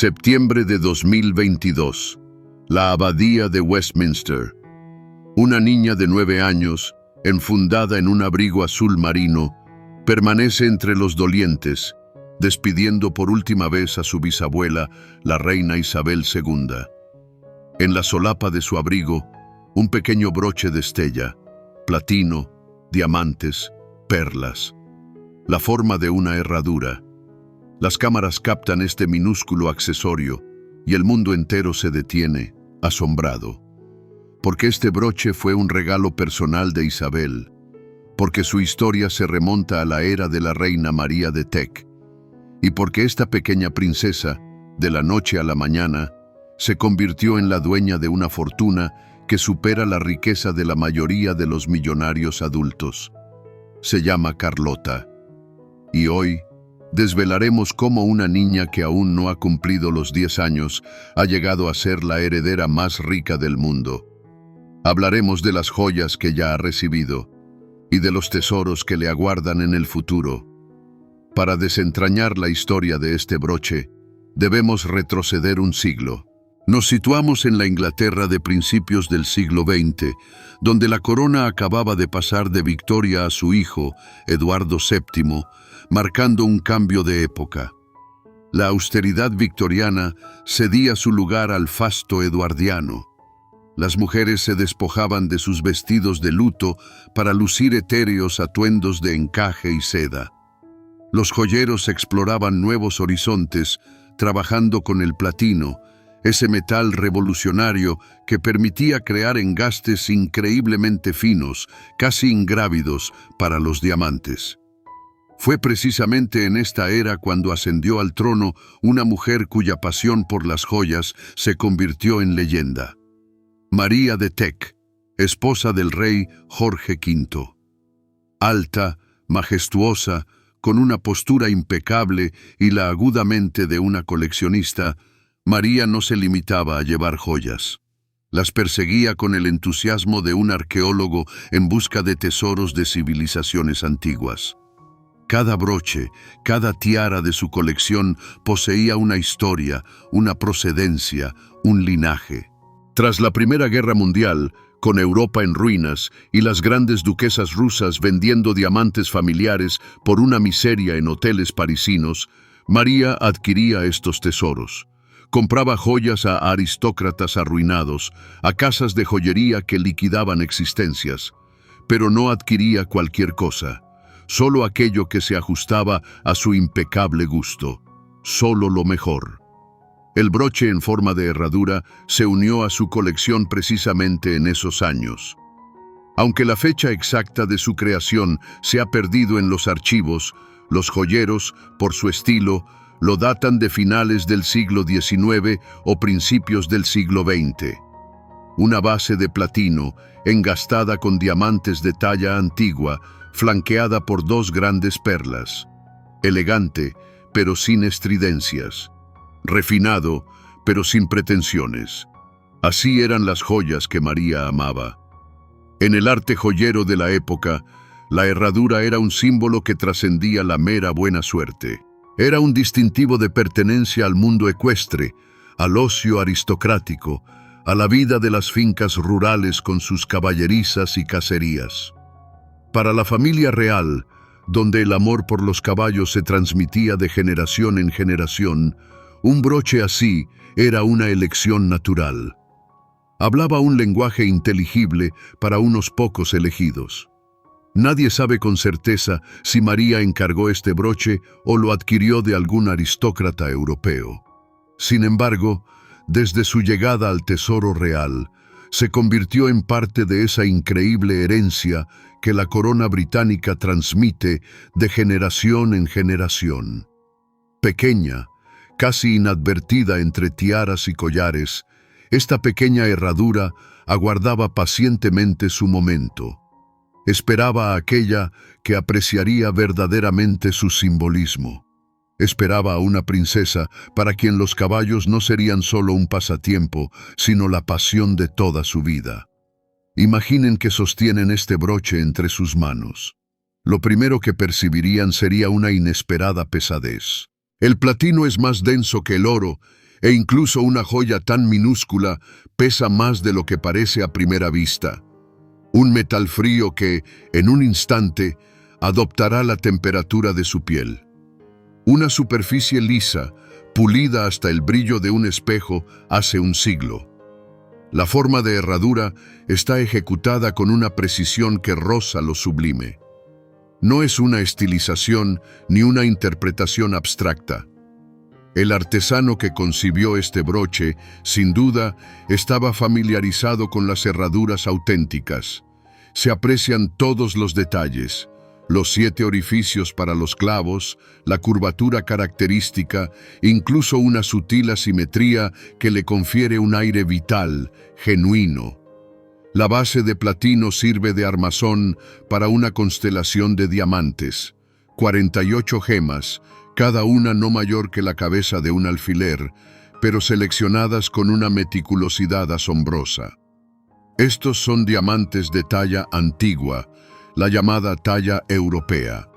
Septiembre de 2022. La Abadía de Westminster. Una niña de 9 años, enfundada en un abrigo azul marino, permanece entre los dolientes, despidiendo por última vez a su bisabuela, la reina Isabel II. En la solapa de su abrigo, un pequeño broche destella, platino, diamantes, perlas, la forma de una herradura. Las cámaras captan este minúsculo accesorio y el mundo entero se detiene, asombrado. Porque este broche fue un regalo personal de Isabel, porque su historia se remonta a la era de la reina María de Teck, y porque esta pequeña princesa, de la noche a la mañana, se convirtió en la dueña de una fortuna que supera la riqueza de la mayoría de los millonarios adultos. Se llama Carlota. Y hoy desvelaremos cómo una niña que aún no ha cumplido los 10 años ha llegado a ser la heredera más rica del mundo. Hablaremos de las joyas que ya ha recibido y de los tesoros que le aguardan en el futuro. Para desentrañar la historia de este broche, debemos retroceder un siglo. Nos situamos en la Inglaterra de principios del siglo XX, donde la corona acababa de pasar de Victoria a su hijo, Eduardo VII, marcando un cambio de época. La austeridad victoriana cedía su lugar al fasto eduardiano. Las mujeres se despojaban de sus vestidos de luto para lucir etéreos atuendos de encaje y seda. Los joyeros exploraban nuevos horizontes, trabajando con el platino, ese metal revolucionario que permitía crear engastes increíblemente finos, casi ingrávidos, para los diamantes. Fue precisamente en esta era cuando ascendió al trono una mujer cuya pasión por las joyas se convirtió en leyenda. María de Teck, esposa del rey Jorge V. Alta, majestuosa, con una postura impecable y la aguda mente de una coleccionista, María no se limitaba a llevar joyas. Las perseguía con el entusiasmo de un arqueólogo en busca de tesoros de civilizaciones antiguas. Cada broche, cada tiara de su colección poseía una historia, una procedencia, un linaje. Tras la Primera Guerra Mundial, con Europa en ruinas y las grandes duquesas rusas vendiendo diamantes familiares por una miseria en hoteles parisinos, María adquiría estos tesoros. Compraba joyas a aristócratas arruinados, a casas de joyería que liquidaban existencias, pero no adquiría cualquier cosa, solo aquello que se ajustaba a su impecable gusto, solo lo mejor. El broche en forma de herradura se unió a su colección precisamente en esos años. Aunque la fecha exacta de su creación se ha perdido en los archivos, los joyeros, por su estilo, lo datan de finales del siglo XIX o principios del siglo XX. Una base de platino, engastada con diamantes de talla antigua, flanqueada por 2 grandes perlas. Elegante, pero sin estridencias. Refinado, pero sin pretensiones. Así eran las joyas que María amaba. En el arte joyero de la época, la herradura era un símbolo que trascendía la mera buena suerte. Era un distintivo de pertenencia al mundo ecuestre, al ocio aristocrático, a la vida de las fincas rurales con sus caballerizas y cacerías. Para la familia real, donde el amor por los caballos se transmitía de generación en generación, un broche así era una elección natural. Hablaba un lenguaje inteligible para unos pocos elegidos. Nadie sabe con certeza si María encargó este broche o lo adquirió de algún aristócrata europeo. Sin embargo, desde su llegada al tesoro real, se convirtió en parte de esa increíble herencia que la corona británica transmite de generación en generación. Pequeña, casi inadvertida entre tiaras y collares, esta pequeña herradura aguardaba pacientemente su momento. Esperaba a aquella que apreciaría verdaderamente su simbolismo. Esperaba a una princesa para quien los caballos no serían solo un pasatiempo, sino la pasión de toda su vida. Imaginen que sostienen este broche entre sus manos. Lo primero que percibirían sería una inesperada pesadez. El platino es más denso que el oro, e incluso una joya tan minúscula pesa más de lo que parece a primera vista. Un metal frío que, en un instante, adoptará la temperatura de su piel. Una superficie lisa, pulida hasta el brillo de un espejo hace un siglo. La forma de herradura está ejecutada con una precisión que roza lo sublime. No es una estilización ni una interpretación abstracta. El artesano que concibió este broche, sin duda, estaba familiarizado con las herraduras auténticas. Se aprecian todos los detalles, los 7 orificios para los clavos, la curvatura característica, incluso una sutil asimetría que le confiere un aire vital, genuino. La base de platino sirve de armazón para una constelación de diamantes, 48 gemas, cada una no mayor que la cabeza de un alfiler, pero seleccionadas con una meticulosidad asombrosa. Estos son diamantes de talla antigua, la llamada talla europea.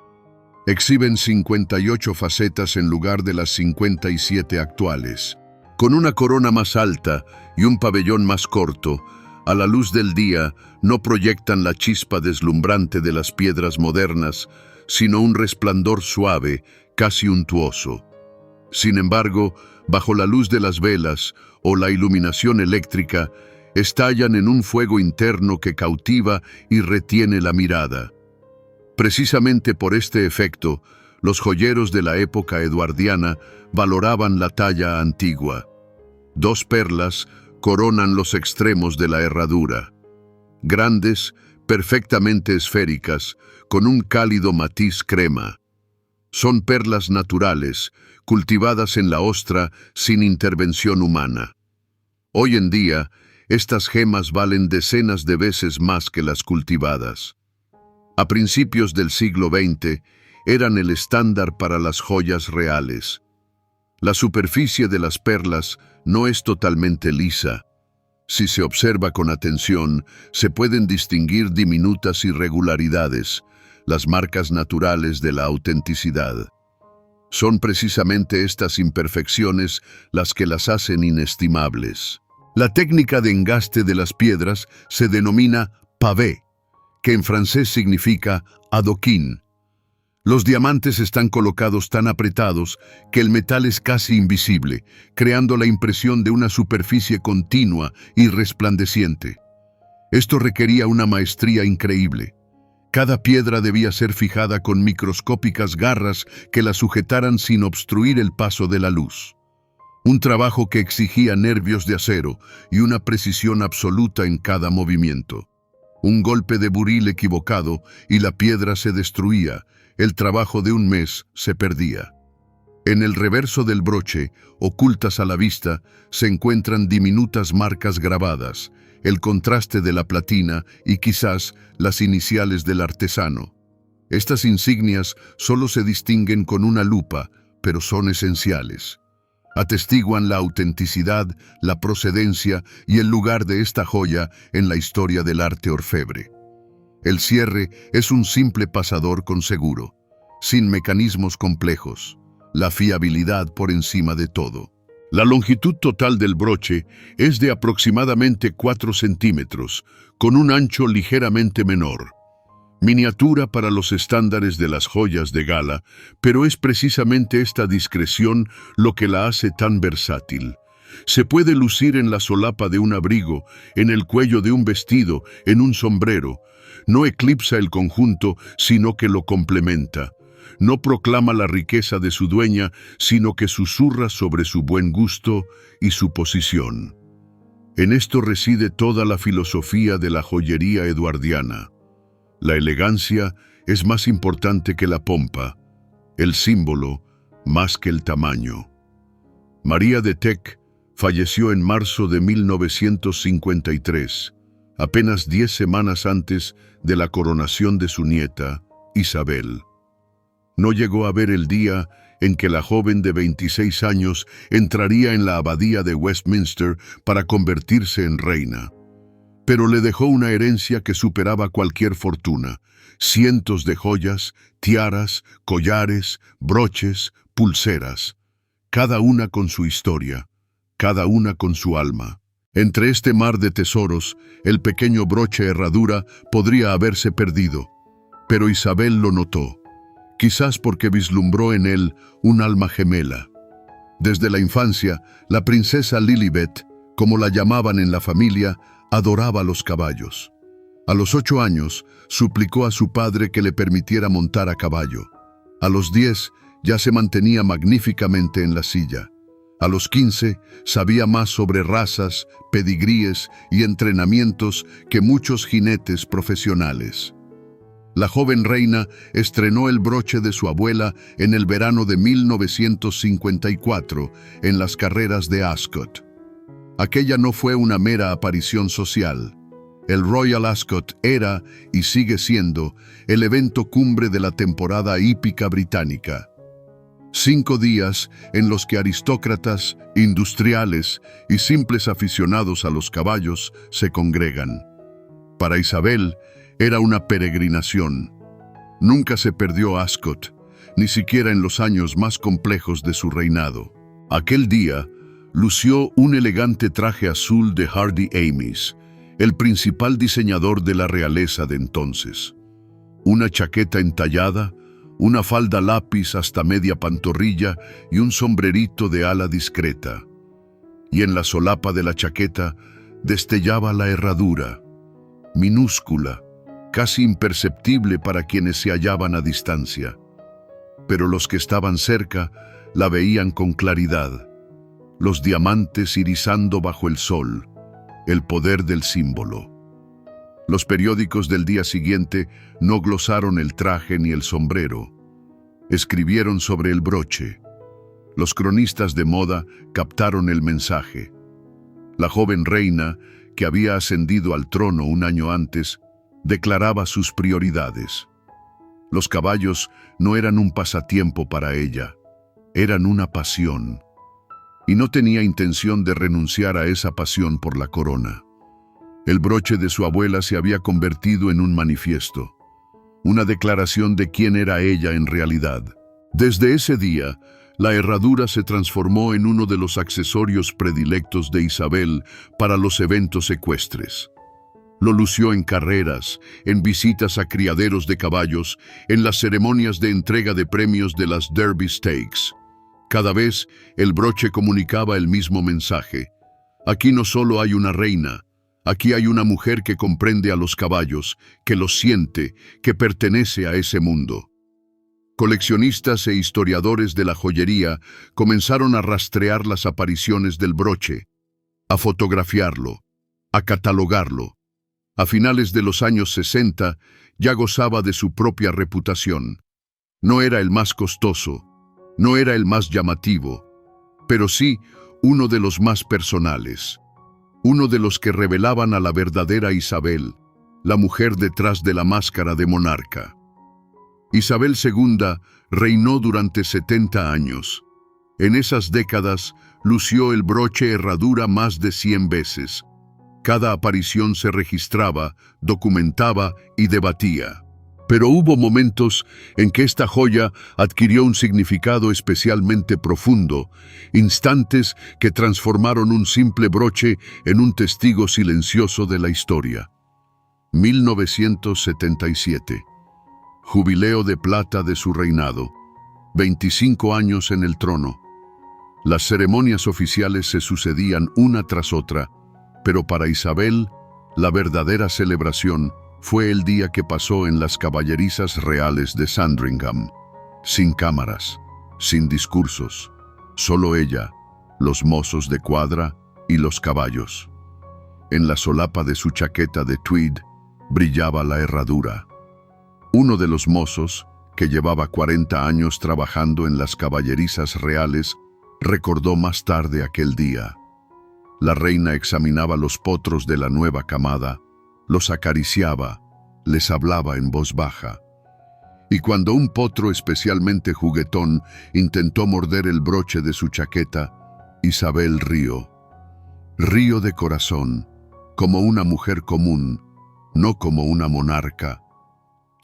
Exhiben 58 facetas en lugar de las 57 actuales. Con una corona más alta y un pabellón más corto, a la luz del día no proyectan la chispa deslumbrante de las piedras modernas, sino un resplandor suave, casi untuoso. Sin embargo, bajo la luz de las velas o la iluminación eléctrica, estallan en un fuego interno que cautiva y retiene la mirada. Precisamente por este efecto, los joyeros de la época eduardiana valoraban la talla antigua. 2 perlas coronan los extremos de la herradura. Grandes, perfectamente esféricas, con un cálido matiz crema. Son perlas naturales, cultivadas en la ostra sin intervención humana. Hoy en día, estas gemas valen decenas de veces más que las cultivadas. A principios del siglo XX, eran el estándar para las joyas reales. La superficie de las perlas no es totalmente lisa. Si se observa con atención, se pueden distinguir diminutas irregularidades, las marcas naturales de la autenticidad. Son precisamente estas imperfecciones las que las hacen inestimables. La técnica de engaste de las piedras se denomina pavé, que en francés significa adoquín. Los diamantes están colocados tan apretados que el metal es casi invisible, creando la impresión de una superficie continua y resplandeciente. Esto requería una maestría increíble. Cada piedra debía ser fijada con microscópicas garras que la sujetaran sin obstruir el paso de la luz. Un trabajo que exigía nervios de acero y una precisión absoluta en cada movimiento. Un golpe de buril equivocado y la piedra se destruía, el trabajo de un mes se perdía. En el reverso del broche, ocultas a la vista, se encuentran diminutas marcas grabadas, el contraste de la platina y quizás las iniciales del artesano. Estas insignias solo se distinguen con una lupa, pero son esenciales. Atestiguan la autenticidad, la procedencia y el lugar de esta joya en la historia del arte orfebre. El cierre es un simple pasador con seguro, sin mecanismos complejos, la fiabilidad por encima de todo. La longitud total del broche es de aproximadamente 4 centímetros, con un ancho ligeramente menor. Miniatura para los estándares de las joyas de gala, pero es precisamente esta discreción lo que la hace tan versátil. Se puede lucir en la solapa de un abrigo, en el cuello de un vestido, en un sombrero. No eclipsa el conjunto, sino que lo complementa. No proclama la riqueza de su dueña, sino que susurra sobre su buen gusto y su posición. En esto reside toda la filosofía de la joyería eduardiana. La elegancia es más importante que la pompa, el símbolo más que el tamaño. María de Teck falleció en marzo de 1953, apenas 10 semanas antes de la coronación de su nieta, Isabel. No llegó a ver el día en que la joven de 26 años entraría en la abadía de Westminster para convertirse en reina. Pero le dejó una herencia que superaba cualquier fortuna: cientos de joyas, tiaras, collares, broches, pulseras, cada una con su historia, cada una con su alma. Entre este mar de tesoros, el pequeño broche herradura podría haberse perdido, pero Isabel lo notó, quizás porque vislumbró en él un alma gemela. Desde la infancia, la princesa Lilibet, como la llamaban en la familia, adoraba los caballos. A los 8 años, suplicó a su padre que le permitiera montar a caballo. A los 10, ya se mantenía magníficamente en la silla. A los 15, sabía más sobre razas, pedigríes y entrenamientos que muchos jinetes profesionales. La joven reina estrenó el broche de su abuela en el verano de 1954 en las carreras de Ascot. Aquella no fue una mera aparición social. El Royal Ascot era, y sigue siendo, el evento cumbre de la temporada hípica británica. 5 días en los que aristócratas, industriales y simples aficionados a los caballos se congregan. Para Isabel, era una peregrinación. Nunca se perdió Ascot, ni siquiera en los años más complejos de su reinado. Aquel día, lució un elegante traje azul de Hardy Amis, el principal diseñador de la realeza de entonces. Una chaqueta entallada, una falda lápiz hasta media pantorrilla y un sombrerito de ala discreta. Y en la solapa de la chaqueta destellaba la herradura, minúscula, casi imperceptible para quienes se hallaban a distancia. Pero los que estaban cerca la veían con claridad. Los diamantes irisando bajo el sol, el poder del símbolo. Los periódicos del día siguiente no glosaron el traje ni el sombrero. Escribieron sobre el broche. Los cronistas de moda captaron el mensaje. La joven reina, que había ascendido al trono un año antes, declaraba sus prioridades. Los caballos no eran un pasatiempo para ella, eran una pasión. Y no tenía intención de renunciar a esa pasión por la corona. El broche de su abuela se había convertido en un manifiesto, una declaración de quién era ella en realidad. Desde ese día, la herradura se transformó en uno de los accesorios predilectos de Isabel para los eventos ecuestres. Lo lució en carreras, en visitas a criaderos de caballos, en las ceremonias de entrega de premios de las Derby Stakes. Cada vez, el broche comunicaba el mismo mensaje. Aquí no solo hay una reina, aquí hay una mujer que comprende a los caballos, que los siente, que pertenece a ese mundo. Coleccionistas e historiadores de la joyería comenzaron a rastrear las apariciones del broche, a fotografiarlo, a catalogarlo. A finales de los años 60 ya gozaba de su propia reputación. No era el más costoso, no era el más llamativo, pero sí uno de los más personales, uno de los que revelaban a la verdadera Isabel, la mujer detrás de la máscara de monarca. Isabel II reinó durante 70 años. En esas décadas lució el broche herradura más de 100 veces. Cada aparición se registraba, documentaba y debatía. Pero hubo momentos en que esta joya adquirió un significado especialmente profundo, instantes que transformaron un simple broche en un testigo silencioso de la historia. 1977. Jubileo de plata de su reinado. 25 años en el trono. Las ceremonias oficiales se sucedían una tras otra, pero para Isabel, la verdadera celebración fue el día que pasó en las caballerizas reales de Sandringham, sin cámaras, sin discursos, solo ella, los mozos de cuadra y los caballos. En la solapa de su chaqueta de tweed brillaba la herradura. Uno de los mozos, que llevaba 40 años trabajando en las caballerizas reales, recordó más tarde aquel día. La reina examinaba los potros de la nueva camada, los acariciaba, les hablaba en voz baja. Y cuando un potro especialmente juguetón intentó morder el broche de su chaqueta, Isabel rió. Rió de corazón, como una mujer común, no como una monarca.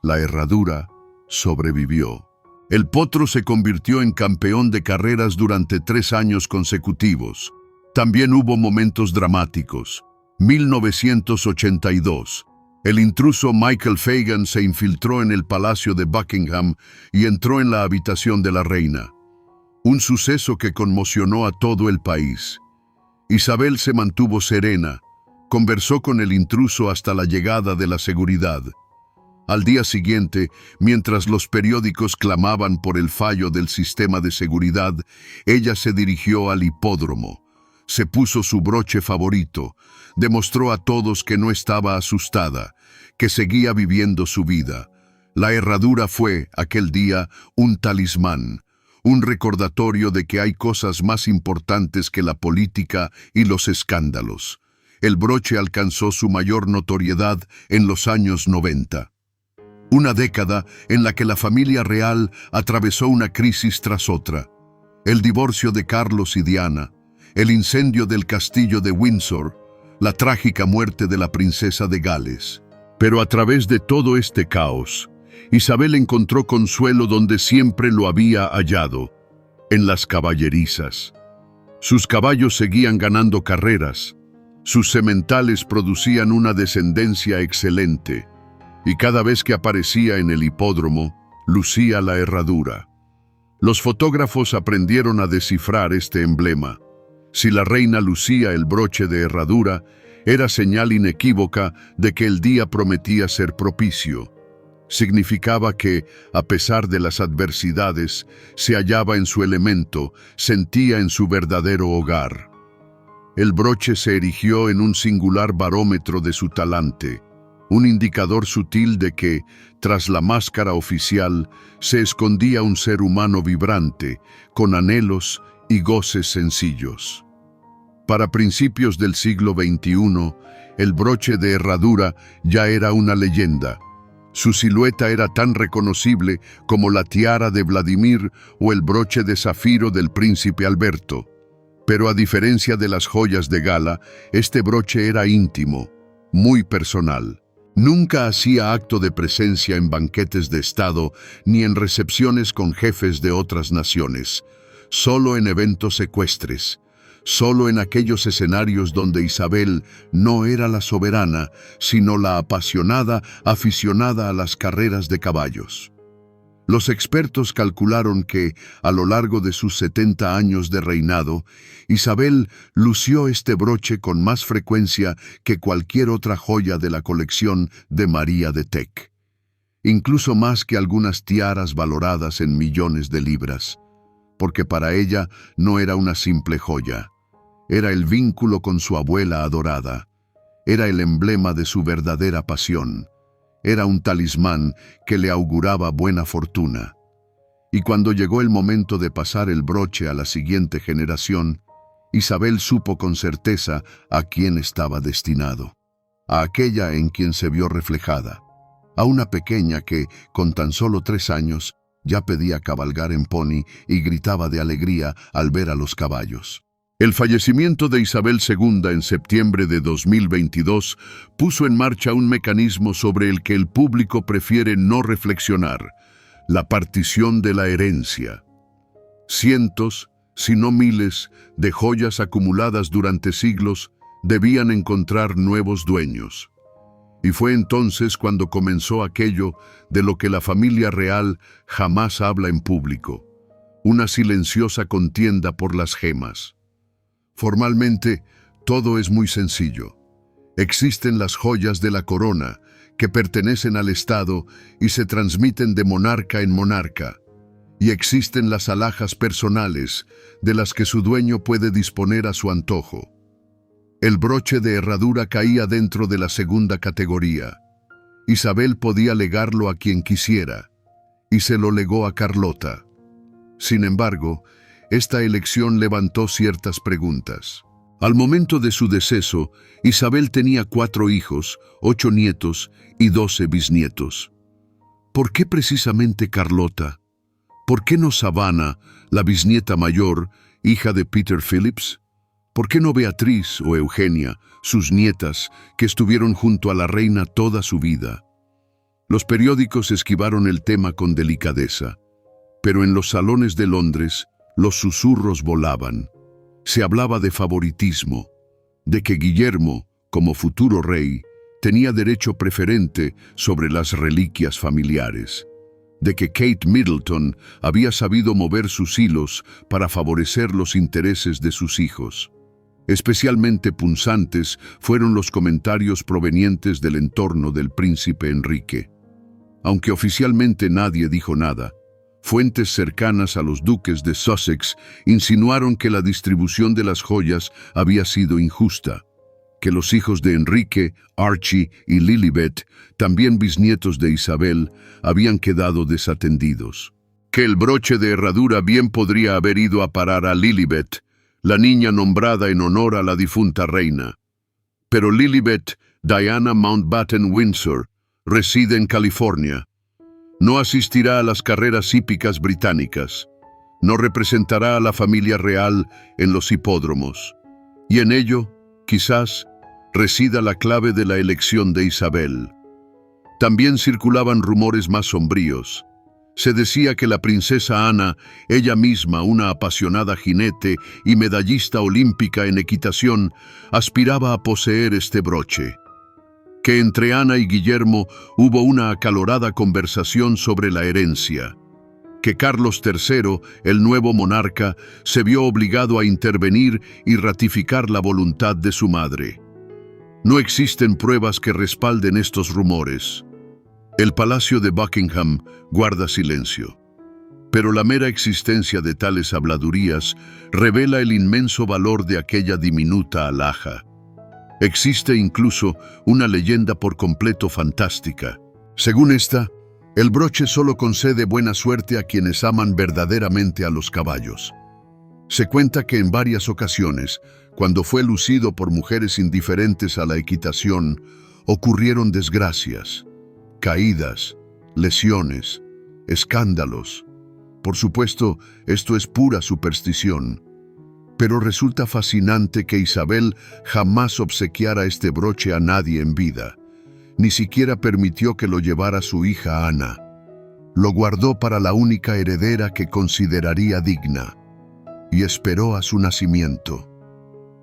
La herradura sobrevivió. El potro se convirtió en campeón de carreras durante 3 años consecutivos. También hubo momentos dramáticos. 1982. El intruso Michael Fagan se infiltró en el palacio de Buckingham y entró en la habitación de la reina. Un suceso que conmocionó a todo el país. Isabel se mantuvo serena, conversó con el intruso hasta la llegada de la seguridad. Al día siguiente, mientras los periódicos clamaban por el fallo del sistema de seguridad, ella se dirigió al hipódromo. Se puso su broche favorito, demostró a todos que no estaba asustada, que seguía viviendo su vida. La herradura fue, aquel día, un talismán, un recordatorio de que hay cosas más importantes que la política y los escándalos. El broche alcanzó su mayor notoriedad en los años 90. Una década en la que la familia real atravesó una crisis tras otra. El divorcio de Carlos y Diana, el incendio del castillo de Windsor, la trágica muerte de la princesa de Gales. Pero a través de todo este caos, Isabel encontró consuelo donde siempre lo había hallado, en las caballerizas. Sus caballos seguían ganando carreras, sus sementales producían una descendencia excelente, y cada vez que aparecía en el hipódromo, lucía la herradura. Los fotógrafos aprendieron a descifrar este emblema. Si la reina lucía el broche de herradura, era señal inequívoca de que el día prometía ser propicio. Significaba que, a pesar de las adversidades, se hallaba en su elemento, sentía en su verdadero hogar. El broche se erigió en un singular barómetro de su talante, un indicador sutil de que, tras la máscara oficial, se escondía un ser humano vibrante, con anhelos y goces sencillos. Para principios del siglo XXI, el broche de herradura ya era una leyenda. Su silueta era tan reconocible como la tiara de Vladimir o el broche de zafiro del príncipe Alberto. Pero a diferencia de las joyas de gala, este broche era íntimo, muy personal. Nunca hacía acto de presencia en banquetes de Estado ni en recepciones con jefes de otras naciones, solo en eventos ecuestres, solo en aquellos escenarios donde Isabel no era la soberana, sino la apasionada aficionada a las carreras de caballos. Los expertos calcularon que, a lo largo de sus 70 años de reinado, Isabel lució este broche con más frecuencia que cualquier otra joya de la colección de María de Teck, incluso más que algunas tiaras valoradas en millones de libras, porque para ella no era una simple joya, era el vínculo con su abuela adorada, era el emblema de su verdadera pasión. Era un talismán que le auguraba buena fortuna. Y cuando llegó el momento de pasar el broche a la siguiente generación, Isabel supo con certeza a quién estaba destinado. A aquella en quien se vio reflejada. A una pequeña que, con tan solo 3 años, ya pedía cabalgar en pony y gritaba de alegría al ver a los caballos. El fallecimiento de Isabel II en septiembre de 2022 puso en marcha un mecanismo sobre el que el público prefiere no reflexionar: la partición de la herencia. Cientos, si no miles, de joyas acumuladas durante siglos debían encontrar nuevos dueños. Y fue entonces cuando comenzó aquello de lo que la familia real jamás habla en público: una silenciosa contienda por las gemas. Formalmente, todo es muy sencillo. Existen las joyas de la corona, que pertenecen al Estado y se transmiten de monarca en monarca. Y existen las alhajas personales, de las que su dueño puede disponer a su antojo. El broche de herradura caía dentro de la segunda categoría. Isabel podía legarlo a quien quisiera, y se lo legó a Carlota. Sin embargo, esta elección levantó ciertas preguntas. Al momento de su deceso, Isabel tenía 4 hijos, 8 nietos y 12 bisnietos. ¿Por qué precisamente Carlota? ¿Por qué no Savannah, la bisnieta mayor, hija de Peter Phillips? ¿Por qué no Beatriz o Eugenia, sus nietas, que estuvieron junto a la reina toda su vida? Los periódicos esquivaron el tema con delicadeza, pero en los salones de Londres, los susurros volaban. Se hablaba de favoritismo, de que Guillermo, como futuro rey, tenía derecho preferente sobre las reliquias familiares, de que Kate Middleton había sabido mover sus hilos para favorecer los intereses de sus hijos. Especialmente punzantes fueron los comentarios provenientes del entorno del príncipe Enrique. Aunque oficialmente nadie dijo nada, fuentes cercanas a los duques de Sussex insinuaron que la distribución de las joyas había sido injusta, que los hijos de Enrique, Archie y Lilibet, también bisnietos de Isabel, habían quedado desatendidos. Que el broche de herradura bien podría haber ido a parar a Lilibet, la niña nombrada en honor a la difunta reina. Pero Lilibet Diana Mountbatten Windsor reside en California. No asistirá a las carreras hípicas británicas. No representará a la familia real en los hipódromos. Y en ello, quizás, resida la clave de la elección de Isabel. También circulaban rumores más sombríos. Se decía que la princesa Ana, ella misma una apasionada jinete y medallista olímpica en equitación, aspiraba a poseer este broche. Que entre Ana y Guillermo hubo una acalorada conversación sobre la herencia. Que Carlos III, el nuevo monarca, se vio obligado a intervenir y ratificar la voluntad de su madre. No existen pruebas que respalden estos rumores. El Palacio de Buckingham guarda silencio. Pero la mera existencia de tales habladurías revela el inmenso valor de aquella diminuta alhaja. Existe incluso una leyenda por completo fantástica. Según esta, el broche solo concede buena suerte a quienes aman verdaderamente a los caballos. Se cuenta que en varias ocasiones, cuando fue lucido por mujeres indiferentes a la equitación, ocurrieron desgracias, caídas, lesiones, escándalos. Por supuesto, esto es pura superstición. Pero resulta fascinante que Isabel jamás obsequiara este broche a nadie en vida. Ni siquiera permitió que lo llevara su hija Ana. Lo guardó para la única heredera que consideraría digna. Y esperó a su nacimiento.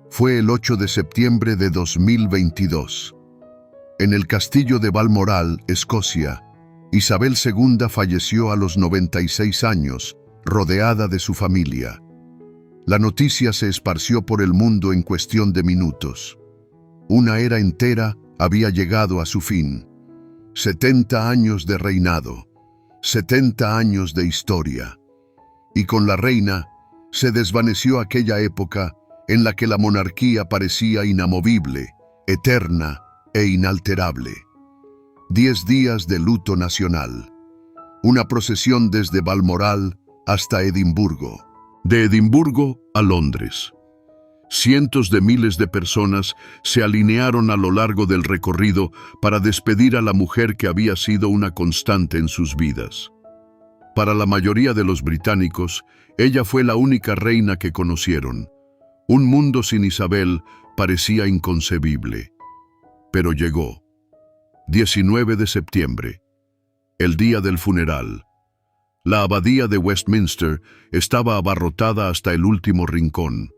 Fue el 8 de septiembre de 2022. En el castillo de Balmoral, Escocia, Isabel II falleció a los 96 años, rodeada de su familia. La noticia se esparció por el mundo en cuestión de minutos. Una era entera había llegado a su fin. 70 años de reinado, 70 años de historia. Y con la reina se desvaneció aquella época en la que la monarquía parecía inamovible, eterna e inalterable. 10 días de luto nacional. Una procesión desde Balmoral hasta Edimburgo. De Edimburgo a Londres. Cientos de miles de personas se alinearon a lo largo del recorrido para despedir a la mujer que había sido una constante en sus vidas. Para la mayoría de los británicos, ella fue la única reina que conocieron. Un mundo sin Isabel parecía inconcebible. Pero llegó. 19 de septiembre, el día del funeral. La abadía de Westminster estaba abarrotada hasta el último rincón.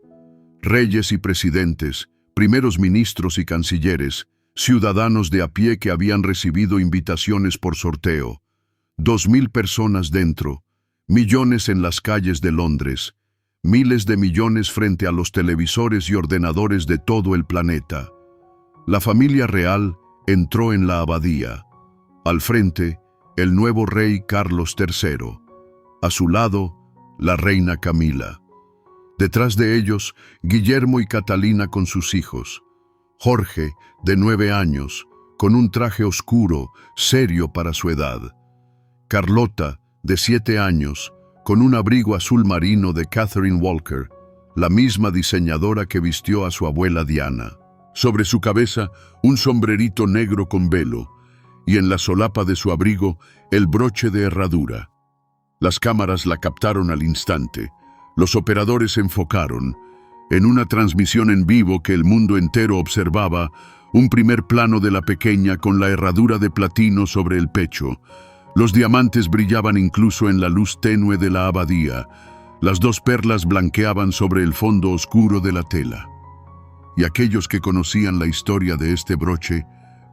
Reyes y presidentes, primeros ministros y cancilleres, ciudadanos de a pie que habían recibido invitaciones por sorteo. 2000 personas dentro, millones en las calles de Londres, miles de millones frente a los televisores y ordenadores de todo el planeta. La familia real entró en la abadía. Al frente, el nuevo rey Carlos III. A su lado, la reina Camila. Detrás de ellos, Guillermo y Catalina con sus hijos. Jorge, de 9 años, con un traje oscuro, serio para su edad. Carlota, de 7 años, con un abrigo azul marino de Catherine Walker, la misma diseñadora que vistió a su abuela Diana. Sobre su cabeza, un sombrerito negro con velo, y en la solapa de su abrigo, el broche de herradura. Las cámaras la captaron al instante. Los operadores enfocaron, en una transmisión en vivo que el mundo entero observaba, un primer plano de la pequeña con la herradura de platino sobre el pecho. Los diamantes brillaban incluso en la luz tenue de la abadía. Las dos perlas blanqueaban sobre el fondo oscuro de la tela. Y aquellos que conocían la historia de este broche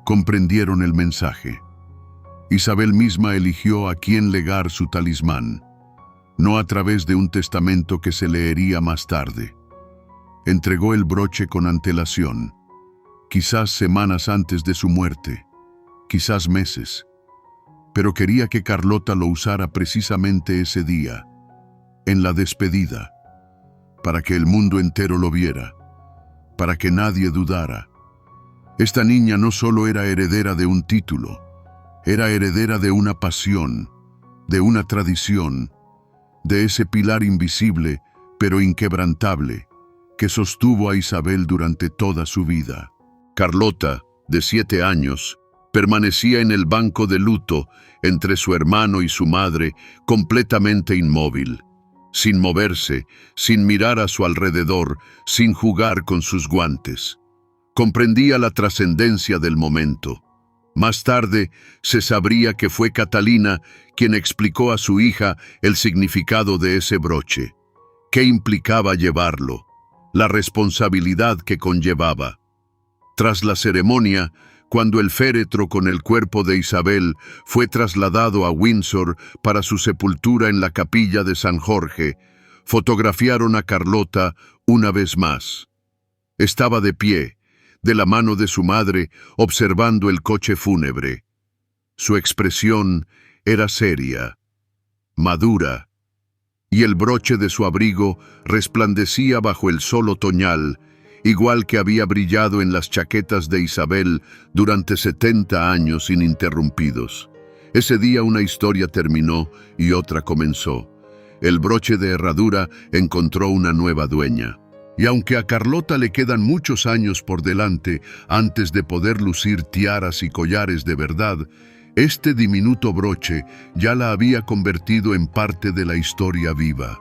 comprendieron el mensaje. Isabel misma eligió a quién legar su talismán, no a través de un testamento que se leería más tarde. Entregó el broche con antelación, quizás semanas antes de su muerte, quizás meses, pero quería que Carlota lo usara precisamente ese día, en la despedida, para que el mundo entero lo viera, para que nadie dudara. Esta niña no solo era heredera de un título, era heredera de una pasión, de una tradición, de ese pilar invisible, pero inquebrantable, que sostuvo a Isabel durante toda su vida. Carlota, de 7 años, permanecía en el banco de luto entre su hermano y su madre, completamente inmóvil, sin moverse, sin mirar a su alrededor, sin jugar con sus guantes. Comprendía la trascendencia del momento. Más tarde se sabría que fue Catalina quien explicó a su hija el significado de ese broche, qué implicaba llevarlo, la responsabilidad que conllevaba. Tras la ceremonia, cuando el féretro con el cuerpo de Isabel fue trasladado a Windsor para su sepultura en la capilla de San Jorge, fotografiaron a Carlota una vez más. Estaba de pie, de la mano de su madre, observando el coche fúnebre. Su expresión era seria, madura, y el broche de su abrigo resplandecía bajo el sol otoñal, igual que había brillado en las chaquetas de Isabel durante 70 años ininterrumpidos. Ese día una historia terminó y otra comenzó. El broche de herradura encontró una nueva dueña. Y aunque a Carlota le quedan muchos años por delante antes de poder lucir tiaras y collares de verdad, este diminuto broche ya la había convertido en parte de la historia viva.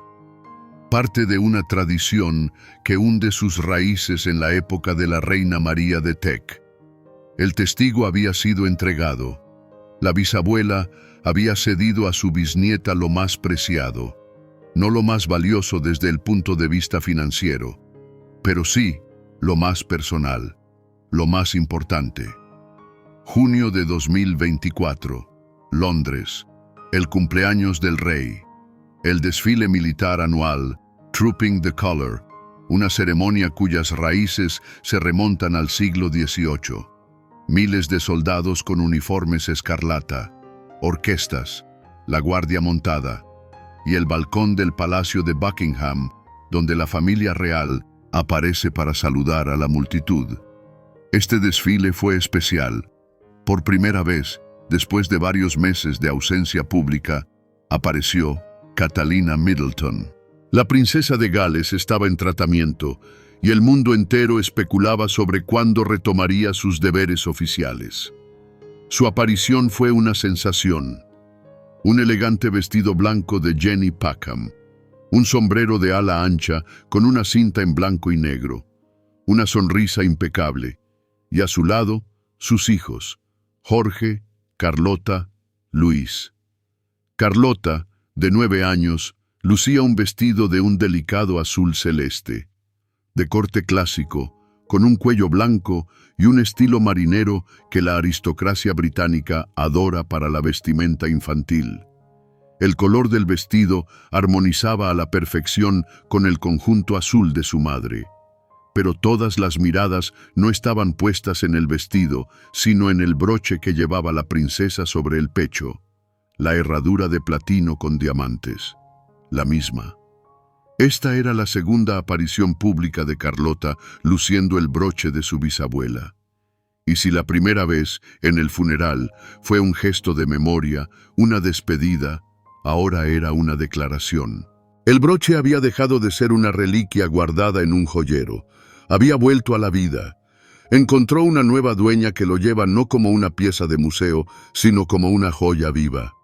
Parte de una tradición que hunde sus raíces en la época de la reina María de Teck. El testigo había sido entregado. La bisabuela había cedido a su bisnieta lo más preciado, no lo más valioso desde el punto de vista financiero, pero sí lo más personal, lo más importante. Junio de 2024, Londres, el cumpleaños del rey. El desfile militar anual, Trooping the Colour, una ceremonia cuyas raíces se remontan al siglo XVIII. Miles de soldados con uniformes escarlata, orquestas, la guardia montada y el balcón del Palacio de Buckingham, donde la familia real aparece para saludar a la multitud. Este desfile fue especial. Por primera vez, después de varios meses de ausencia pública, apareció Catalina Middleton. La princesa de Gales estaba en tratamiento y el mundo entero especulaba sobre cuándo retomaría sus deberes oficiales. Su aparición fue una sensación. Un elegante vestido blanco de Jenny Packham, un sombrero de ala ancha con una cinta en blanco y negro, una sonrisa impecable, y a su lado, sus hijos, Jorge, Carlota, Luis. Carlota, de 9 años, lucía un vestido de un delicado azul celeste, de corte clásico, con un cuello blanco y un estilo marinero que la aristocracia británica adora para la vestimenta infantil. El color del vestido armonizaba a la perfección con el conjunto azul de su madre. Pero todas las miradas no estaban puestas en el vestido, sino en el broche que llevaba la princesa sobre el pecho, la herradura de platino con diamantes, la misma. Esta era la segunda aparición pública de Carlota luciendo el broche de su bisabuela. Y si la primera vez, en el funeral, fue un gesto de memoria, una despedida, ahora era una declaración. El broche había dejado de ser una reliquia guardada en un joyero. Había vuelto a la vida. Encontró una nueva dueña que lo lleva no como una pieza de museo, sino como una joya viva.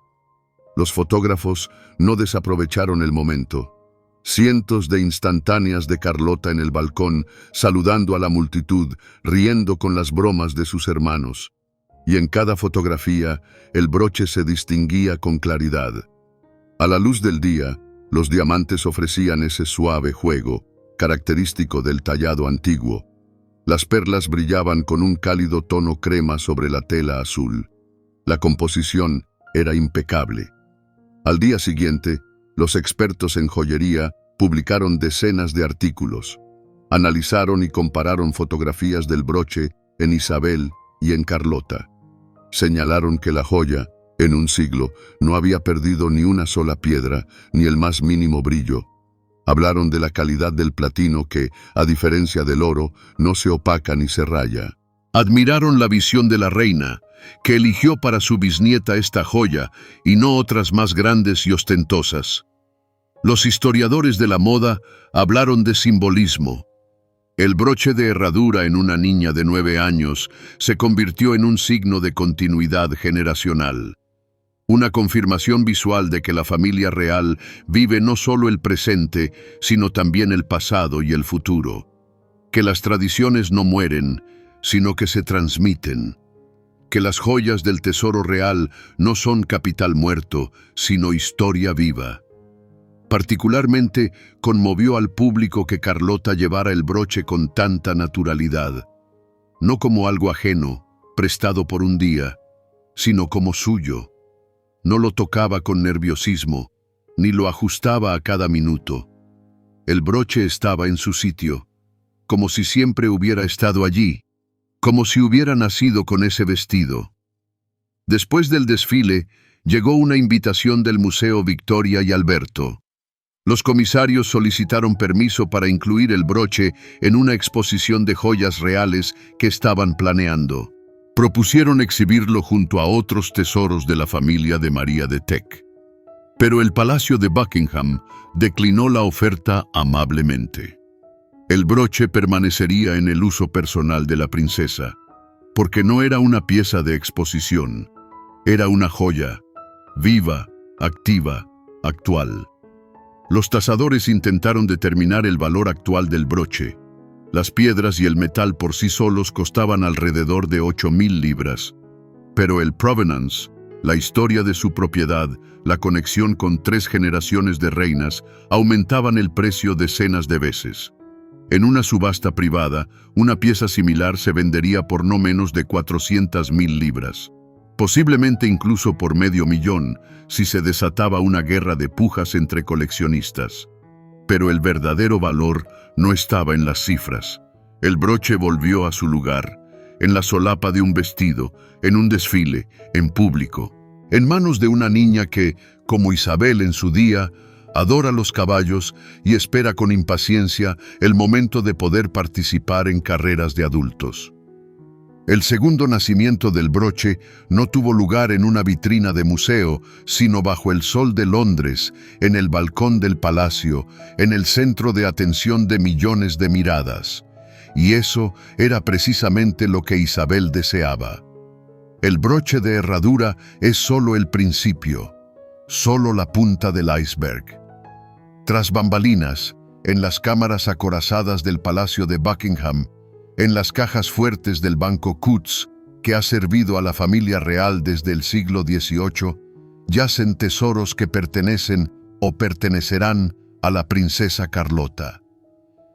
Los fotógrafos no desaprovecharon el momento. Cientos de instantáneas de Carlota en el balcón, saludando a la multitud, riendo con las bromas de sus hermanos. Y en cada fotografía, el broche se distinguía con claridad. A la luz del día, Los diamantes ofrecían ese suave juego, característico del tallado antiguo. Las perlas brillaban con un cálido tono crema sobre la tela azul. La composición era impecable. Al día siguiente, los expertos en joyería publicaron decenas de artículos. Analizaron y compararon fotografías del broche en Isabel y en Carlota. Señalaron que la joya, en un siglo, no había perdido ni una sola piedra, ni el más mínimo brillo. Hablaron de la calidad del platino que, a diferencia del oro, no se opaca ni se raya. Admiraron la visión de la reina, que eligió para su bisnieta esta joya y no otras más grandes y ostentosas. Los historiadores de la moda hablaron de simbolismo. El broche de herradura en una niña de 9 años se convirtió en un signo de continuidad generacional. Una confirmación visual de que la familia real vive no solo el presente, sino también el pasado y el futuro. Que las tradiciones no mueren, sino que se transmiten. Que las joyas del tesoro real no son capital muerto, sino historia viva. Particularmente conmovió al público que Carlota llevara el broche con tanta naturalidad, no como algo ajeno, prestado por un día, sino como suyo. No lo tocaba con nerviosismo, ni lo ajustaba a cada minuto. El broche estaba en su sitio, como si siempre hubiera estado allí, como si hubiera nacido con ese vestido. Después del desfile, llegó una invitación del Museo Victoria y Alberto. Los comisarios solicitaron permiso para incluir el broche en una exposición de joyas reales que estaban planeando. Propusieron exhibirlo junto a otros tesoros de la familia de María de Teck. Pero el Palacio de Buckingham declinó la oferta amablemente. El broche permanecería en el uso personal de la princesa, porque no era una pieza de exposición, era una joya, viva, activa, actual. Los tasadores intentaron determinar el valor actual del broche. Las piedras y el metal por sí solos costaban alrededor de 8.000 libras. Pero el provenance, la historia de su propiedad, la conexión con 3 generaciones de reinas, aumentaban el precio decenas de veces. En una subasta privada, una pieza similar se vendería por no menos de 400.000 libras. Posiblemente incluso por $500,000 si se desataba una guerra de pujas entre coleccionistas. Pero el verdadero valor no estaba en las cifras. El broche volvió a su lugar, en la solapa de un vestido, en un desfile, en público, en manos de una niña que, como Isabel en su día, adora los caballos y espera con impaciencia el momento de poder participar en carreras de adultos. El segundo nacimiento del broche no tuvo lugar en una vitrina de museo, sino bajo el sol de Londres, en el balcón del palacio, en el centro de atención de millones de miradas. Y eso era precisamente lo que Isabel deseaba. El broche de herradura es solo el principio, solo la punta del iceberg. Tras bambalinas, en las cámaras acorazadas del Palacio de Buckingham, en las cajas fuertes del Banco Coutts, que ha servido a la familia real desde el siglo XVIII, yacen tesoros que pertenecen o pertenecerán a la princesa Carlota.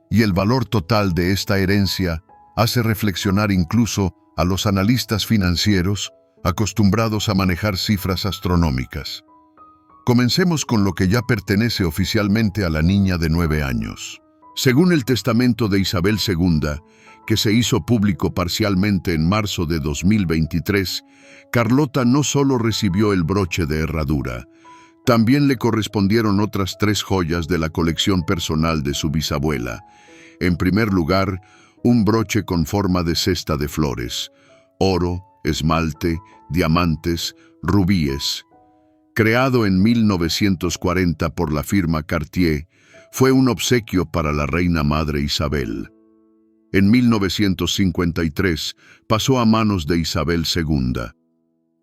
Y el valor total de esta herencia hace reflexionar incluso a los analistas financieros acostumbrados a manejar cifras astronómicas. Comencemos con lo que ya pertenece oficialmente a la niña de 9 años. Según el testamento de Isabel II, que se hizo público parcialmente en marzo de 2023, Carlota no solo recibió el broche de herradura, también le correspondieron otras 3 joyas de la colección personal de su bisabuela. En primer lugar, un broche con forma de cesta de flores, oro, esmalte, diamantes, rubíes. Creado en 1940 por la firma Cartier, fue un obsequio para la reina madre Isabel. En 1953 pasó a manos de Isabel II.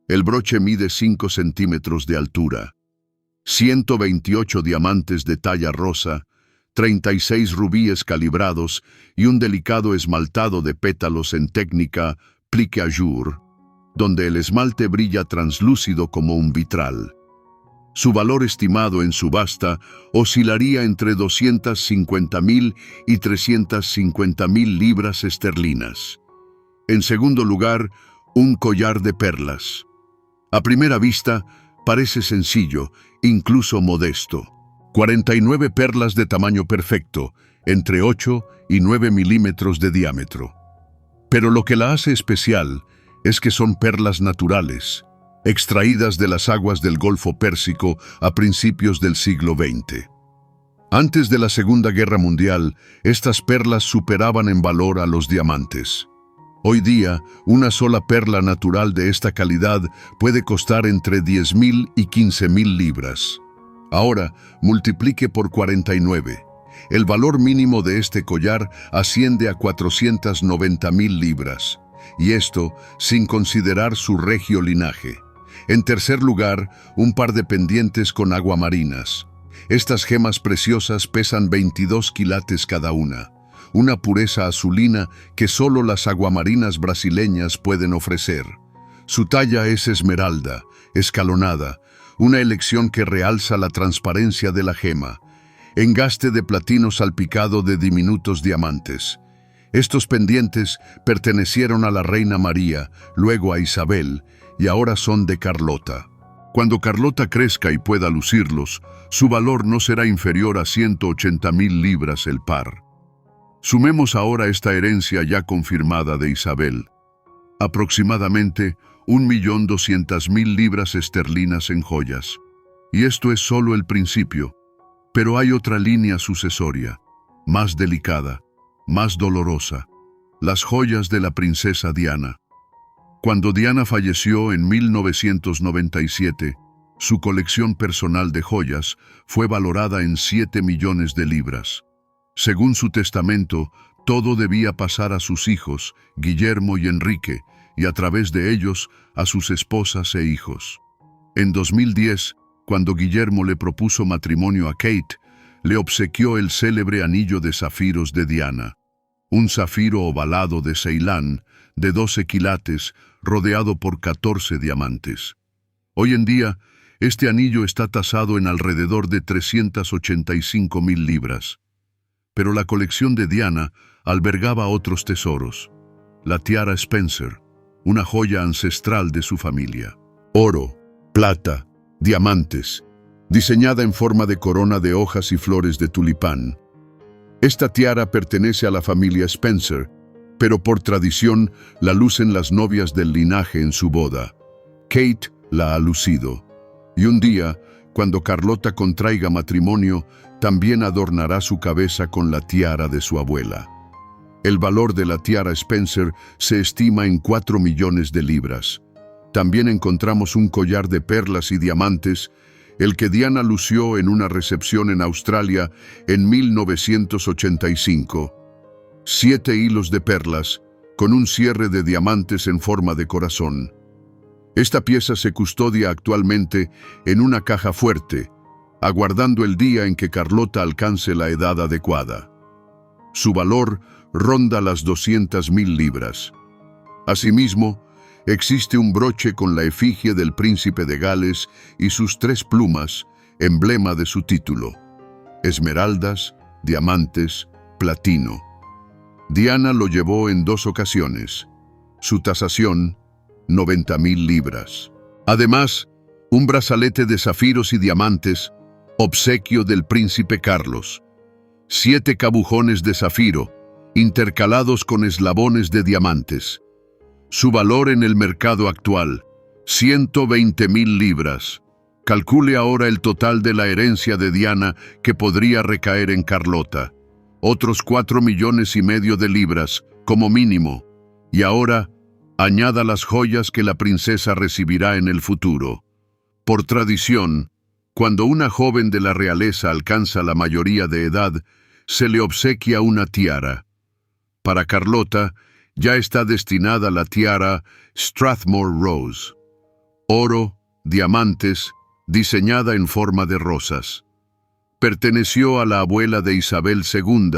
El broche mide 5 centímetros de altura, 128 diamantes de talla rosa, 36 rubíes calibrados y un delicado esmaltado de pétalos en técnica plique à jour, donde el esmalte brilla translúcido como un vitral. Su valor estimado en subasta oscilaría entre 250.000 y 350.000 libras esterlinas. En segundo lugar, un collar de perlas. A primera vista, parece sencillo, incluso modesto. 49 perlas de tamaño perfecto, entre 8 y 9 milímetros de diámetro. Pero lo que la hace especial es que son perlas naturales, extraídas de las aguas del Golfo Pérsico a principios del siglo XX. Antes de la Segunda Guerra Mundial, estas perlas superaban en valor a los diamantes. Hoy día, una sola perla natural de esta calidad puede costar entre 10.000 y 15.000 libras. Ahora, multiplique por 49. El valor mínimo de este collar asciende a 490.000 libras, y esto sin considerar su regio linaje. En tercer lugar, un par de pendientes con aguamarinas. Estas gemas preciosas pesan 22 quilates cada una pureza azulina que solo las aguamarinas brasileñas pueden ofrecer. Su talla es esmeralda, escalonada, una elección que realza la transparencia de la gema. Engaste de platino salpicado de diminutos diamantes. Estos pendientes pertenecieron a la reina María, luego a Isabel, y ahora son de Carlota. Cuando Carlota crezca y pueda lucirlos, su valor no será inferior a 180.000 libras el par. Sumemos ahora esta herencia ya confirmada de Isabel. Aproximadamente 1.200.000 libras esterlinas en joyas. Y esto es solo el principio. Pero hay otra línea sucesoria, más delicada, más dolorosa. Las joyas de la princesa Diana. Cuando Diana falleció en 1997, su colección personal de joyas fue valorada en 7 millones de libras. Según su testamento, todo debía pasar a sus hijos, Guillermo y Enrique, y a través de ellos a sus esposas e hijos. En 2010, cuando Guillermo le propuso matrimonio a Kate, le obsequió el célebre anillo de zafiros de Diana, un zafiro ovalado de Ceilán, de 12 quilates, rodeado por 14 diamantes. Hoy en día, este anillo está tasado en alrededor de 385.000 libras. Pero la colección de Diana albergaba otros tesoros. La tiara Spencer, una joya ancestral de su familia. Oro, plata, diamantes, diseñada en forma de corona de hojas y flores de tulipán. Esta tiara pertenece a la familia Spencer, pero por tradición la lucen las novias del linaje en su boda. Kate la ha lucido. Y un día, cuando Carlota contraiga matrimonio, también adornará su cabeza con la tiara de su abuela. El valor de la tiara Spencer se estima en 4 millones de libras. También encontramos un collar de perlas y diamantes, el que Diana lució en una recepción en Australia en 1985. 7 hilos de perlas, con un cierre de diamantes en forma de corazón. Esta pieza se custodia actualmente en una caja fuerte, aguardando el día en que Carlota alcance la edad adecuada. Su valor ronda las 200.000 libras. Asimismo, existe un broche con la efigie del príncipe de Gales y sus 3 plumas, emblema de su título: esmeraldas, diamantes, platino. Diana lo llevó en 2 ocasiones. Su tasación, 90.000 libras. Además, un brazalete de zafiros y diamantes, obsequio del príncipe Carlos. 7 cabujones de zafiro, intercalados con eslabones de diamantes. Su valor en el mercado actual, 120.000 libras. Calcule ahora el total de la herencia de Diana que podría recaer en Carlota. Otros 4,5 millones de libras, como mínimo. Y ahora, añada las joyas que la princesa recibirá en el futuro. Por tradición, cuando una joven de la realeza alcanza la mayoría de edad, se le obsequia una tiara. Para Carlota, ya está destinada la tiara Strathmore Rose. Oro, diamantes, diseñada en forma de rosas. Perteneció a la abuela de Isabel II,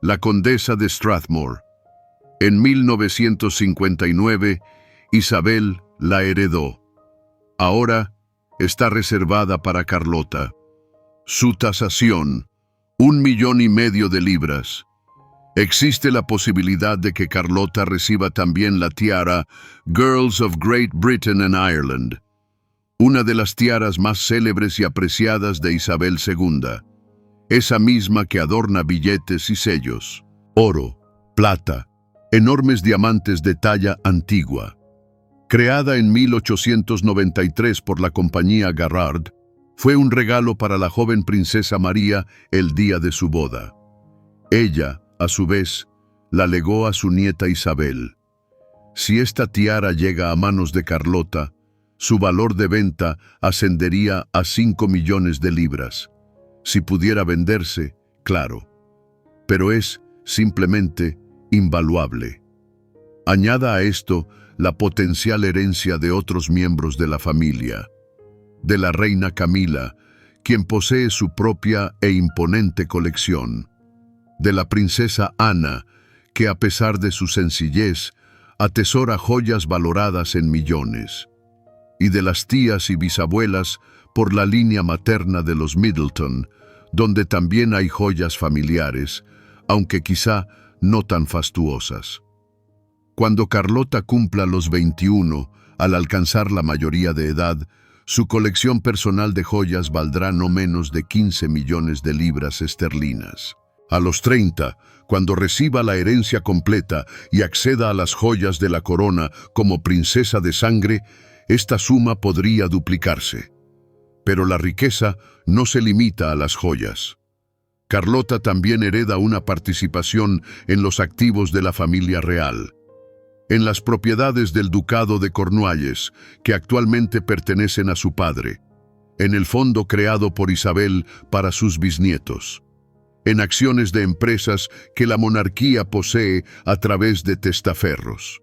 la condesa de Strathmore. En 1959, Isabel la heredó. Ahora, está reservada para Carlota. Su tasación, 1,5 millones de libras. Existe la posibilidad de que Carlota reciba también la tiara Girls of Great Britain and Ireland, una de las tiaras más célebres y apreciadas de Isabel II, esa misma que adorna billetes y sellos, oro, plata, enormes diamantes de talla antigua. Creada en 1893 por la compañía Garrard, fue un regalo para la joven princesa María el día de su boda. Ella, a su vez, la legó a su nieta Isabel. Si esta tiara llega a manos de Carlota, su valor de venta ascendería a 5 millones de libras. Si pudiera venderse, claro. Pero es, simplemente, invaluable. Añada a esto la potencial herencia de otros miembros de la familia. De la reina Camila, quien posee su propia e imponente colección. De la princesa Ana, que a pesar de su sencillez, atesora joyas valoradas en millones. Y de las tías y bisabuelas por la línea materna de los Middleton, donde también hay joyas familiares, aunque quizá no tan fastuosas. Cuando Carlota cumpla los 21, al alcanzar la mayoría de edad, su colección personal de joyas valdrá no menos de 15 millones de libras esterlinas. A los 30, cuando reciba la herencia completa y acceda a las joyas de la corona como princesa de sangre, esta suma podría duplicarse. Pero la riqueza no se limita a las joyas. Carlota también hereda una participación en los activos de la familia real. En las propiedades del Ducado de Cornualles, que actualmente pertenecen a su padre. En el fondo creado por Isabel para sus bisnietos. En acciones de empresas que la monarquía posee a través de testaferros.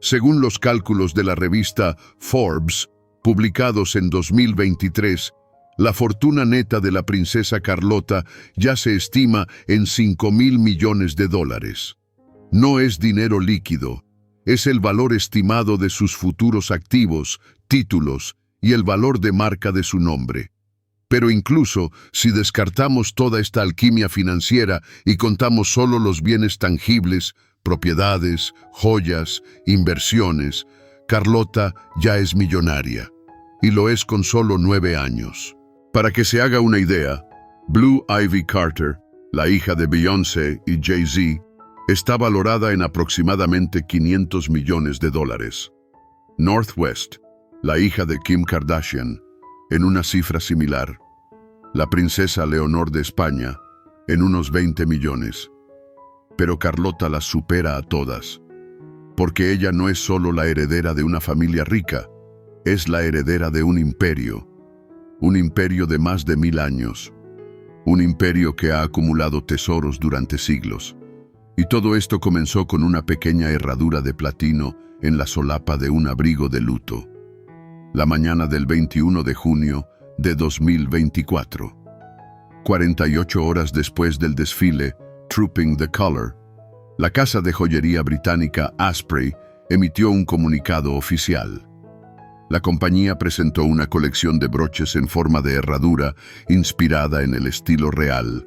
Según los cálculos de la revista Forbes, publicados en 2023, la fortuna neta de la princesa Carlota ya se estima en 5.000 millones de dólares. No es dinero líquido, es el valor estimado de sus futuros activos, títulos y el valor de marca de su nombre. Pero incluso si descartamos toda esta alquimia financiera y contamos solo los bienes tangibles, propiedades, joyas, inversiones, Carlota ya es millonaria, y lo es con solo 9 años. Para que se haga una idea, Blue Ivy Carter, la hija de Beyoncé y Jay-Z, está valorada en aproximadamente 500 millones de dólares. Northwest, la hija de Kim Kardashian, en una cifra similar. La princesa Leonor de España, en unos 20 millones. Pero Carlota las supera a todas, porque ella no es solo la heredera de una familia rica, es la heredera de un imperio de más de 1000 años, un imperio que ha acumulado tesoros durante siglos. Y todo esto comenzó con una pequeña herradura de platino en la solapa de un abrigo de luto. La mañana del 21 de junio de 2024. 48 horas después del desfile Trooping the Colour, la casa de joyería británica Asprey emitió un comunicado oficial. La compañía presentó una colección de broches en forma de herradura inspirada en el estilo real,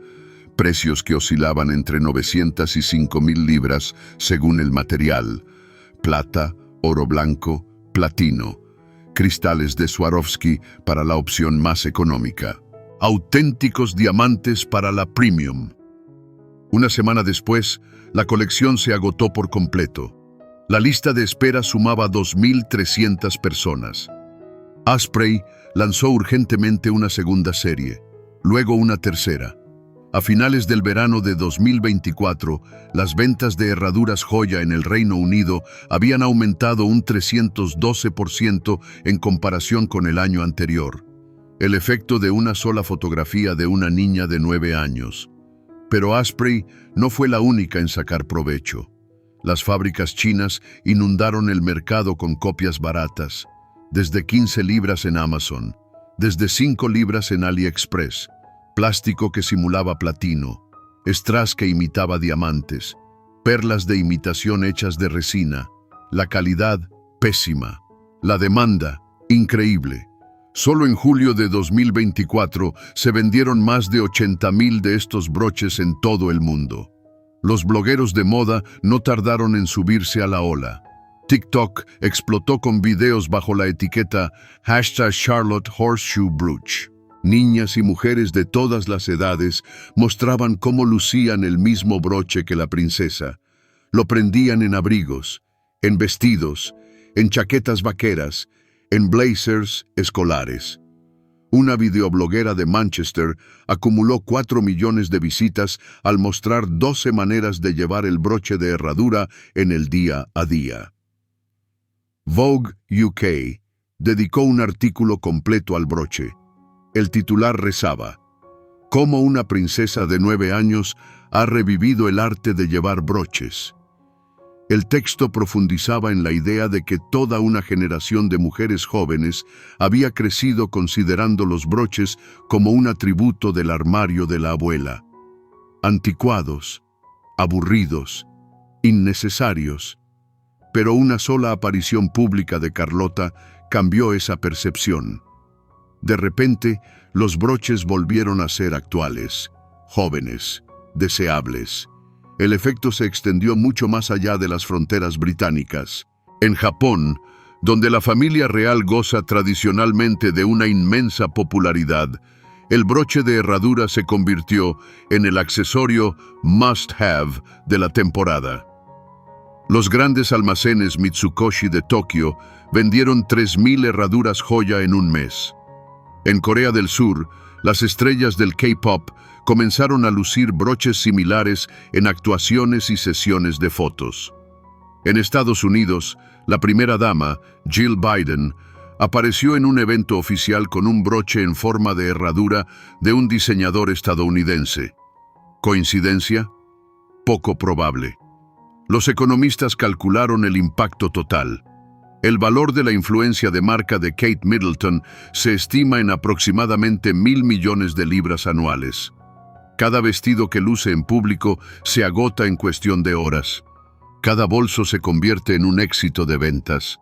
precios que oscilaban entre 900 y 5.000 libras según el material, plata, oro blanco, platino, cristales de Swarovski para la opción más económica, auténticos diamantes para la premium. Una semana después, la colección se agotó por completo. La lista de espera sumaba 2.300 personas. Asprey lanzó urgentemente una segunda serie, luego una tercera. A finales del verano de 2024, las ventas de herraduras joya en el Reino Unido habían aumentado un 312% en comparación con el año anterior. El efecto de una sola fotografía de una niña de 9 años. Pero Asprey no fue la única en sacar provecho. Las fábricas chinas inundaron el mercado con copias baratas, desde 15 libras en Amazon, desde 5 libras en AliExpress, plástico que simulaba platino, strass que imitaba diamantes, perlas de imitación hechas de resina, la calidad pésima, la demanda increíble. Solo en julio de 2024 se vendieron más de 80,000 de estos broches en todo el mundo. Los blogueros de moda no tardaron en subirse a la ola. TikTok explotó con videos bajo la etiqueta #CharlotteHorseshoeBrooch. Niñas y mujeres de todas las edades mostraban cómo lucían el mismo broche que la princesa. Lo prendían en abrigos, en vestidos, en chaquetas vaqueras, en blazers escolares. Una videobloguera de Manchester acumuló 4 millones de visitas al mostrar 12 maneras de llevar el broche de herradura en el día a día. Vogue UK dedicó un artículo completo al broche. El titular rezaba: «Cómo una princesa de 9 años ha revivido el arte de llevar broches». El texto profundizaba en la idea de que toda una generación de mujeres jóvenes había crecido considerando los broches como un atributo del armario de la abuela. Anticuados, aburridos, innecesarios. Pero una sola aparición pública de Carlota cambió esa percepción. De repente, los broches volvieron a ser actuales, jóvenes, deseables. El efecto se extendió mucho más allá de las fronteras británicas. En Japón, donde la familia real goza tradicionalmente de una inmensa popularidad, el broche de herradura se convirtió en el accesorio must-have de la temporada. Los grandes almacenes Mitsukoshi de Tokio vendieron 3,000 herraduras joya en un mes. En Corea del Sur, las estrellas del K-pop comenzaron a lucir broches similares en actuaciones y sesiones de fotos. En Estados Unidos, la primera dama, Jill Biden, apareció en un evento oficial con un broche en forma de herradura de un diseñador estadounidense. ¿Coincidencia? Poco probable. Los economistas calcularon el impacto total. El valor de la influencia de marca de Kate Middleton se estima en aproximadamente 1,000 millones de libras anuales. Cada vestido que luce en público se agota en cuestión de horas. Cada bolso se convierte en un éxito de ventas.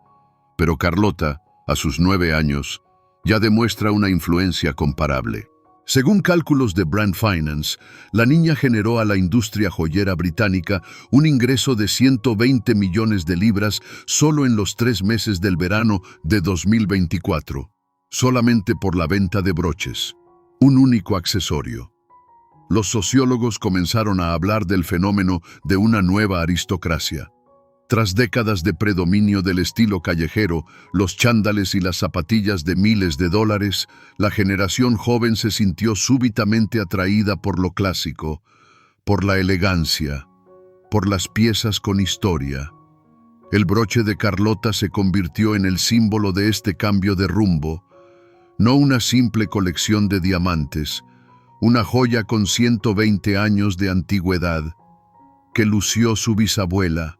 Pero Carlota, a sus 9 años, ya demuestra una influencia comparable. Según cálculos de Brand Finance, la niña generó a la industria joyera británica un ingreso de 120 millones de libras solo en los 3 meses del verano de 2024, solamente por la venta de broches, un único accesorio. Los sociólogos comenzaron a hablar del fenómeno de una nueva aristocracia. Tras décadas de predominio del estilo callejero, los chándales y las zapatillas de miles de dólares, la generación joven se sintió súbitamente atraída por lo clásico, por la elegancia, por las piezas con historia. El broche de Carlota se convirtió en el símbolo de este cambio de rumbo, no una simple colección de diamantes, una joya con 120 años de antigüedad, que lució su bisabuela,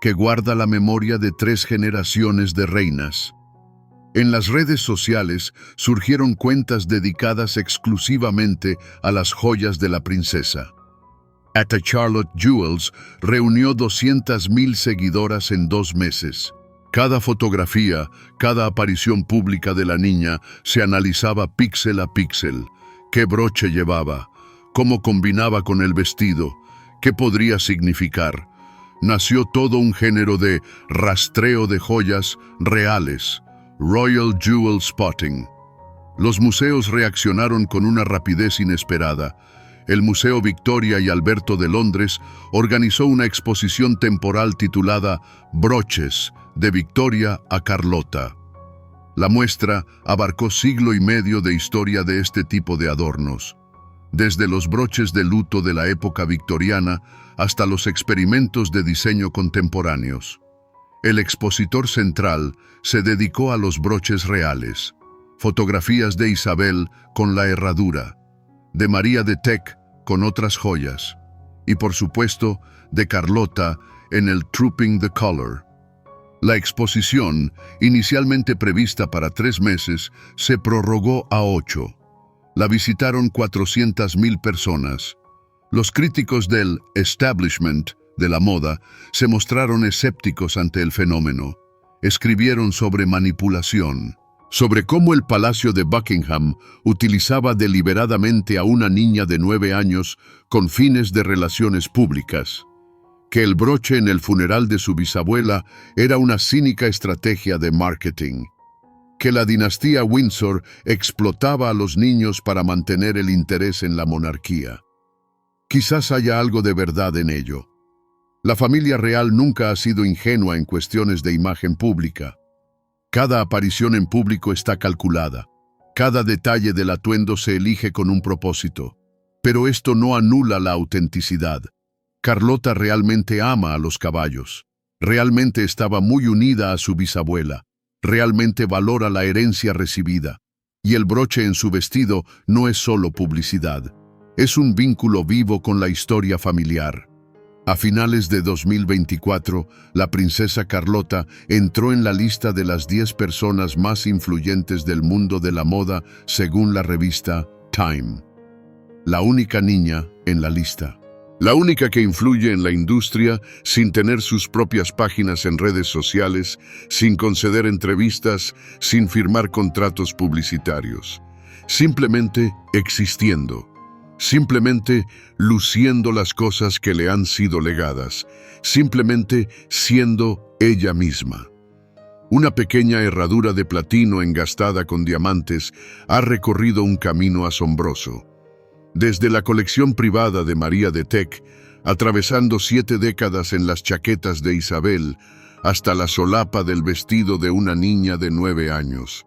que guarda la memoria de 3 generaciones de reinas. En las redes sociales surgieron cuentas dedicadas exclusivamente a las joyas de la princesa. @Charlotte Jewels reunió 200,000 seguidoras en 2 meses. Cada fotografía, cada aparición pública de la niña se analizaba píxel a píxel. ¿Qué broche llevaba? ¿Cómo combinaba con el vestido? ¿Qué podría significar? Nació todo un género de rastreo de joyas reales, Royal Jewel Spotting. Los museos reaccionaron con una rapidez inesperada. El Museo Victoria y Alberto de Londres organizó una exposición temporal titulada Broches, de Victoria a Carlota. La muestra abarcó siglo y medio de historia de este tipo de adornos, desde los broches de luto de la época victoriana hasta los experimentos de diseño contemporáneos. El expositor central se dedicó a los broches reales, fotografías de Isabel con la herradura, de María de Teck con otras joyas, y por supuesto de Carlota en el Trooping the Color. La exposición, inicialmente prevista para 3 meses, se prorrogó a 8. La visitaron 400,000 personas. Los críticos del establishment de la moda se mostraron escépticos ante el fenómeno. Escribieron sobre manipulación, sobre cómo el Palacio de Buckingham utilizaba deliberadamente a una niña de 9 años con fines de relaciones públicas, que el broche en el funeral de su bisabuela era una cínica estrategia de marketing, que la dinastía Windsor explotaba a los niños para mantener el interés en la monarquía. Quizás haya algo de verdad en ello. La familia real nunca ha sido ingenua en cuestiones de imagen pública. Cada aparición en público está calculada. Cada detalle del atuendo se elige con un propósito. Pero esto no anula la autenticidad. Carlota realmente ama a los caballos. Realmente estaba muy unida a su bisabuela. Realmente valora la herencia recibida. Y el broche en su vestido no es solo publicidad. Es un vínculo vivo con la historia familiar. A finales de 2024, la princesa Carlota entró en la lista de las 10 personas más influyentes del mundo de la moda según la revista Time. La única niña en la lista. La única que influye en la industria sin tener sus propias páginas en redes sociales, sin conceder entrevistas, sin firmar contratos publicitarios. Simplemente existiendo. Simplemente luciendo las cosas que le han sido legadas, simplemente siendo ella misma. Una pequeña herradura de platino engastada con diamantes ha recorrido un camino asombroso. Desde la colección privada de María de Teck, atravesando 7 décadas en las chaquetas de Isabel, hasta la solapa del vestido de una niña de 9 años.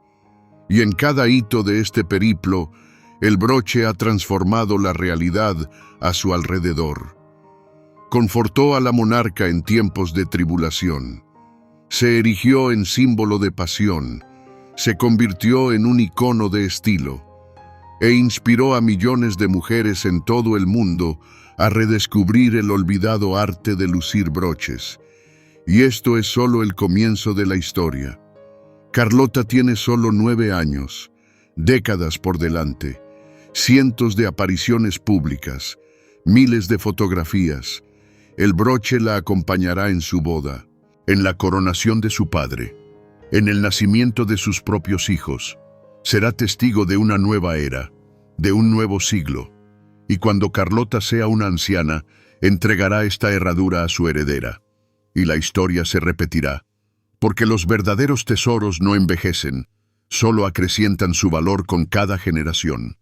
Y en cada hito de este periplo, el broche ha transformado la realidad a su alrededor. Confortó a la monarca en tiempos de tribulación. Se erigió en símbolo de pasión. Se convirtió en un icono de estilo. E inspiró a millones de mujeres en todo el mundo a redescubrir el olvidado arte de lucir broches. Y esto es solo el comienzo de la historia. Carlota tiene solo 9 años, décadas por delante. Cientos de apariciones públicas, miles de fotografías. El broche la acompañará en su boda, en la coronación de su padre, en el nacimiento de sus propios hijos. Será testigo de una nueva era, de un nuevo siglo. Y cuando Carlota sea una anciana, entregará esta herradura a su heredera. Y la historia se repetirá, porque los verdaderos tesoros no envejecen, solo acrecientan su valor con cada generación.